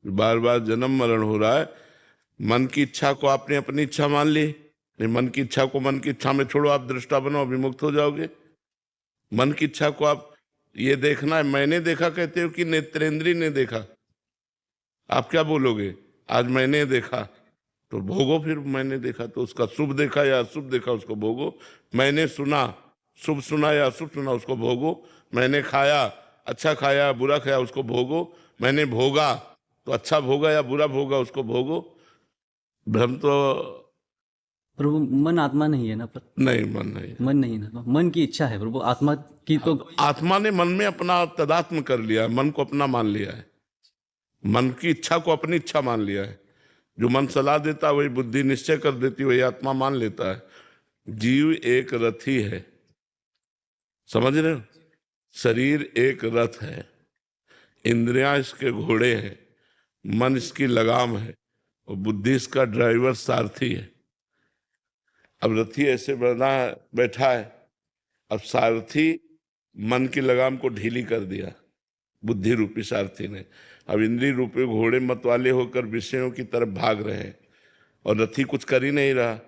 बार बार जन्म मरण हो रहा है। मन की इच्छा को आपने अपनी इच्छा मान ली, नहीं, मन की इच्छा को मन की इच्छा में छोड़ो, आप दृष्टा बनो, विमुक्त हो जाओगे। मन की इच्छा को आप ये देखना है, मैंने देखा कहते हो कि नेत्रेंद्री ने देखा, आप क्या बोलोगे? आज मैंने देखा तो भोगो, फिर मैंने देखा तो उसका शुभ देखा या अशुभ देखा उसको भोगो। मैंने सुना, शुभ सुना या अशुभ सुना उसको भोगो। मैंने खाया, अच्छा खाया बुरा खाया उसको भोगो। मैंने भोगा तो अच्छा भोगा या बुरा भोगा उसको भोगो। भ्रम तो प्रभु मन आत्मा नहीं है ना, पर नहीं, मन नहीं। मन नहीं है ना, मन की इच्छा है प्रभु, आत्मा की तो आत्मा ने मन में अपना तदात्म कर लिया है, मन को अपना मान लिया है, मन की इच्छा को अपनी इच्छा मान लिया है। जो मन सलाह देता है वही बुद्धि निश्चय कर देती है, वही आत्मा मान लेता है। जीव एक रथी है, समझ रहे हो? शरीर एक रथ है, इंद्रियां इसके घोड़े हैं, मन इसकी लगाम है और बुद्धि इसका ड्राइवर सारथी है। अब रथी ऐसे बना बैठा है, अब सारथी मन की लगाम को ढीली कर दिया बुद्धि रूपी सारथी ने। अब इंद्रिय रूपी घोड़े मत वाले होकर विषयों की तरफ भाग रहे हैं और रथी कुछ कर ही नहीं रहा।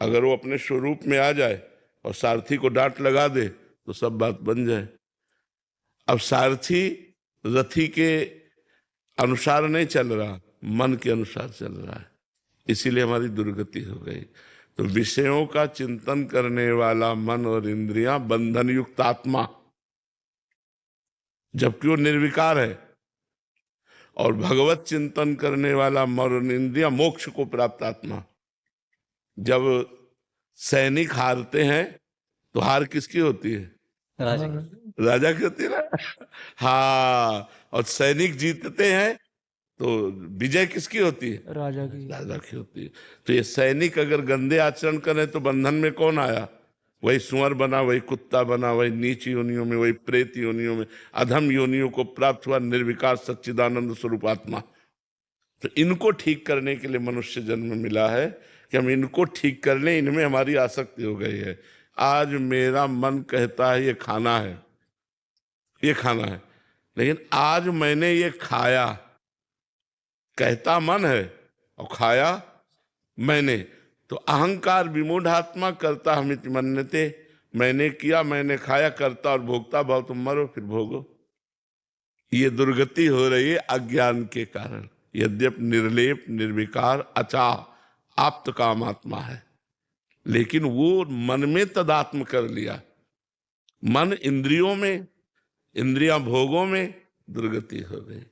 अगर वो अपने स्वरूप में आ जाए और सारथी को डांट लगा दे तो सब बात बन जाए। अब सारथी रथी के अनुसार नहीं चल रहा, मन के अनुसार चल रहा है, इसीलिए हमारी दुर्गति हो गई। तो विषयों का चिंतन करने वाला मन और इंद्रियां बंधन युक्त आत्मा, जबकि वो निर्विकार है, और भगवत चिंतन करने वाला मन और इंद्रियां मोक्ष को प्राप्त आत्मा। जब सैनिक हारते हैं तो हार किसकी होती है? राजा राजा की होती है ना। हाँ, और सैनिक जीतते हैं तो विजय किसकी होती है? राजा की। राजा की होती है। तो ये सैनिक अगर गंदे आचरण करें तो बंधन में कौन आया? वही सुअर बना, वही कुत्ता बना, वही नीच योनियों में, वही प्रेत योनियों में, अधम योनियों को प्राप्त हुआ निर्विकार सच्चिदानंद स्वरूप आत्मा। तो इनको ठीक करने के लिए मनुष्य जन्म मिला है कि हम इनको ठीक कर लें, इनमें हमारी आसक्ति हो गई है। आज मेरा मन कहता है ये खाना है, ये खाना है, लेकिन आज मैंने ये खाया, कहता मन है और खाया मैंने, तो अहंकार विमूढ़ात्मा करता हमित मन्यते, मैंने किया, मैंने खाया, करता और भोगता भाव, तुम मरो फिर भोगो। ये दुर्गति हो रही है अज्ञान के कारण। यद्यपि निर्लेप निर्विकार अचाह आप्त कामात्मा है, लेकिन वो मन में तदात्म कर लिया, मन इंद्रियों में, इंद्रियां भोगों में, दुर्गति हो गई।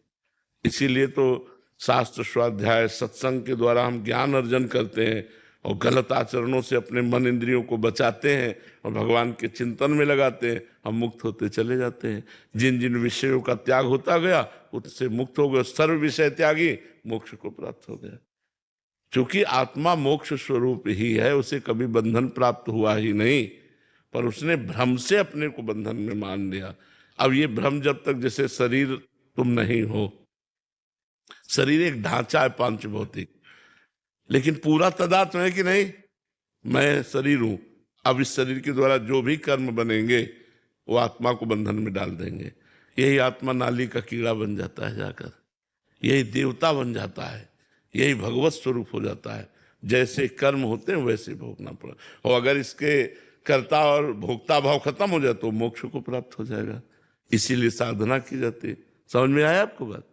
इसीलिए तो शास्त्र स्वाध्याय सत्संग के द्वारा हम ज्ञान अर्जन करते हैं और गलत आचरणों से अपने मन इंद्रियों को बचाते हैं और भगवान के चिंतन में लगाते हैं, हम मुक्त होते चले जाते हैं। जिन जिन विषयों का त्याग होता गया उससे मुक्त हो गए, सर्व विषय त्यागी मोक्ष को प्राप्त हो गया। क्योंकि आत्मा मोक्ष स्वरूप ही है, उसे कभी बंधन प्राप्त हुआ ही नहीं, पर उसने भ्रम से अपने को बंधन में मान लिया। अब ये भ्रम जब तक, जैसे शरीर तुम नहीं हो, शरीर एक ढांचा है पांच भौतिक, लेकिन पूरा तदात्म है कि नहीं? मैं शरीर हूं। अब इस शरीर के द्वारा जो भी कर्म बनेंगे वो आत्मा को बंधन में डाल देंगे। यही आत्मा नाली का कीड़ा बन जाता है जाकर, यही देवता बन जाता है, यही भगवत स्वरूप हो जाता है। जैसे कर्म होते हैं वैसे भोगना पड़ा। और अगर इसके कर्ता और भोक्ता भाव खत्म हो जाए तो मोक्ष को प्राप्त हो जाएगा। इसीलिए साधना की जाती है। समझ में आया आपको बात?